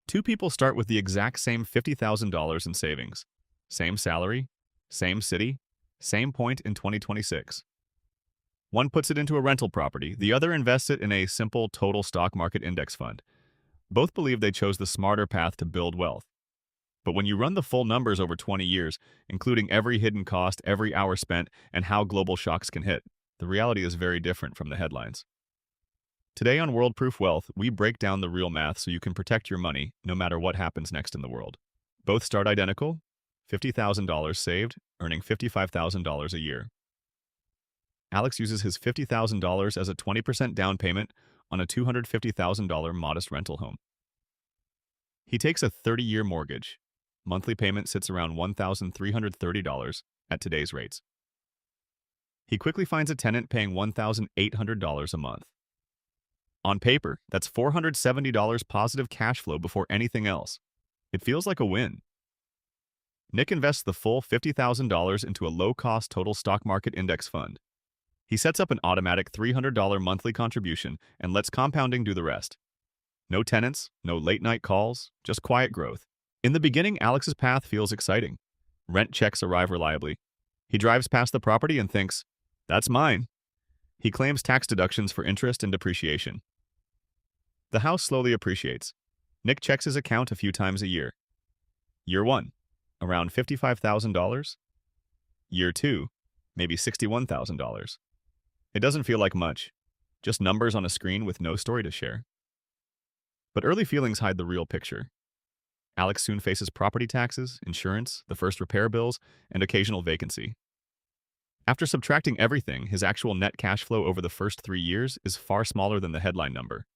Two people start with the exact same $50,000 in savings. Same salary, same city, same point in 2026. One puts it into a rental property, the other invests it in a simple total stock market index fund. Both believe they chose the smarter path to build wealth. But when you run the full numbers over 20 years, including every hidden cost, every hour spent, and how global shocks can hit, the reality is very different from the headlines. Today on Worldproof Wealth, we break down the real math so you can protect your money no matter what happens next in the world. Both start identical, $50,000 saved, earning $55,000 a year. Alex uses his $50,000 as a 20% down payment on a $250,000 modest rental home. He takes a 30-year mortgage. Monthly payment sits around $1,330 at today's rates. He quickly finds a tenant paying $1,800 a month. On paper, that's $470 positive cash flow before anything else. It feels like a win. Nick invests the full $50,000 into a low-cost total stock market index fund. He sets up an automatic $300 monthly contribution and lets compounding do the rest. No tenants, no late-night calls, just quiet growth. In the beginning, Alex's path feels exciting. Rent checks arrive reliably. He drives past the property and thinks, "That's mine." He claims tax deductions for interest and depreciation. The house slowly appreciates. Nick checks his account a few times a year. Year 1, around $55,000. Year 2, maybe $61,000. It doesn't feel like much, just numbers on a screen with no story to share. But early feelings hide the real picture. Alex soon faces property taxes, insurance, the first repair bills, and occasional vacancy. After subtracting everything, his actual net cash flow over the first 3 years is far smaller than the headline number.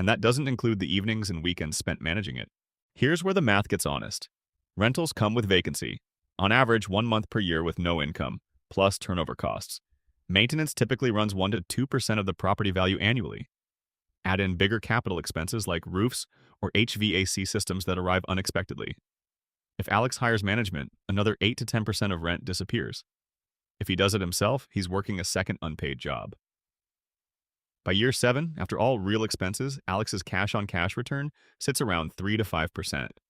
And that doesn't include the evenings and weekends spent managing it. Here's where the math gets honest. Rentals come with vacancy, on average 1 month per year with no income, plus turnover costs. Maintenance typically runs 1 to 2% of the property value annually. Add in bigger capital expenses like roofs or HVAC systems that arrive unexpectedly. If Alex hires management, another 8 to 10% of rent disappears. If he does it himself, he's working a second unpaid job. By year 7, after all real expenses, Alex's cash-on-cash return sits around 3 to 5%.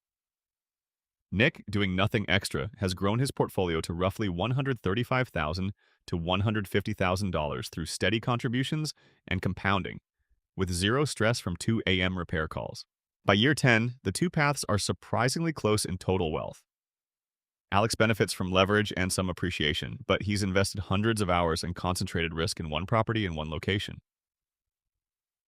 Nick, doing nothing extra, has grown his portfolio to roughly $135,000 to $150,000 through steady contributions and compounding, with zero stress from 2 a.m. repair calls. By year 10, the two paths are surprisingly close in total wealth. Alex benefits from leverage and some appreciation, but he's invested hundreds of hours and concentrated risk in one property in one location.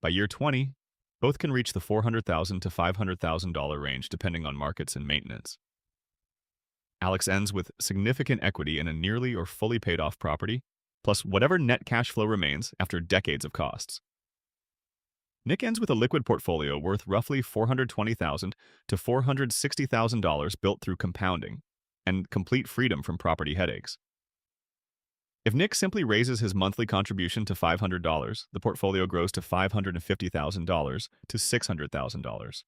By year 20, both can reach the $400,000 to $500,000 range depending on markets and maintenance. Alex ends with significant equity in a nearly or fully paid off property, plus whatever net cash flow remains after decades of costs. Nick ends with a liquid portfolio worth roughly $420,000 to $460,000 built through compounding and complete freedom from property headaches. If Nick simply raises his monthly contribution to $500, the portfolio grows to $550,000 to $600,000.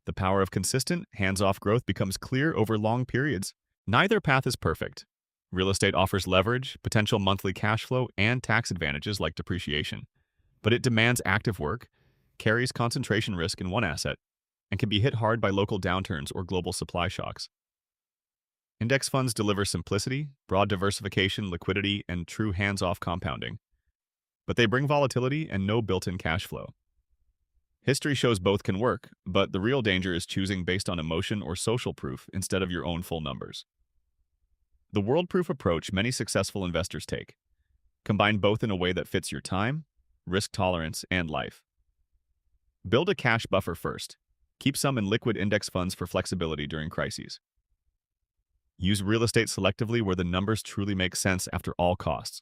The power of consistent, hands-off growth becomes clear over long periods. Neither path is perfect. Real estate offers leverage, potential monthly cash flow, and tax advantages like depreciation. But it demands active work, carries concentration risk in one asset, and can be hit hard by local downturns or global supply shocks. Index funds deliver simplicity, broad diversification, liquidity, and true hands-off compounding. But they bring volatility and no built-in cash flow. History shows both can work, but the real danger is choosing based on emotion or social proof instead of your own full numbers. The Worldproof approach many successful investors take. Combine both in a way that fits your time, risk tolerance, and life. Build a cash buffer first. Keep some in liquid index funds for flexibility during crises. Use real estate selectively where the numbers truly make sense after all costs.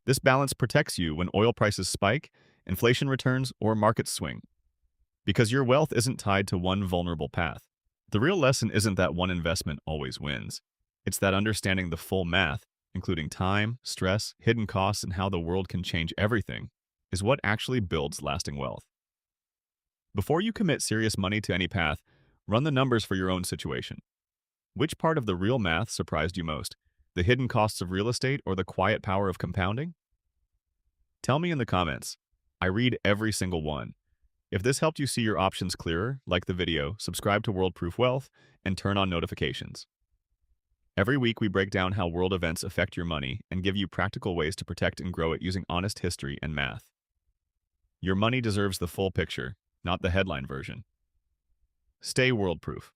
This balance protects you when oil prices spike, inflation returns, or markets swing. Because your wealth isn't tied to one vulnerable path. The real lesson isn't that one investment always wins. It's that understanding the full math, including time, stress, hidden costs, and how the world can change everything, is what actually builds lasting wealth. Before you commit serious money to any path, run the numbers for your own situation. Which part of the real math surprised you most? The hidden costs of real estate or the quiet power of compounding? Tell me in the comments. I read every single one. If this helped you see your options clearer, like the video, subscribe to Worldproof Wealth, and turn on notifications. Every week, we break down how world events affect your money and give you practical ways to protect and grow it using honest history and math. Your money deserves the full picture, not the headline version. Stay worldproof.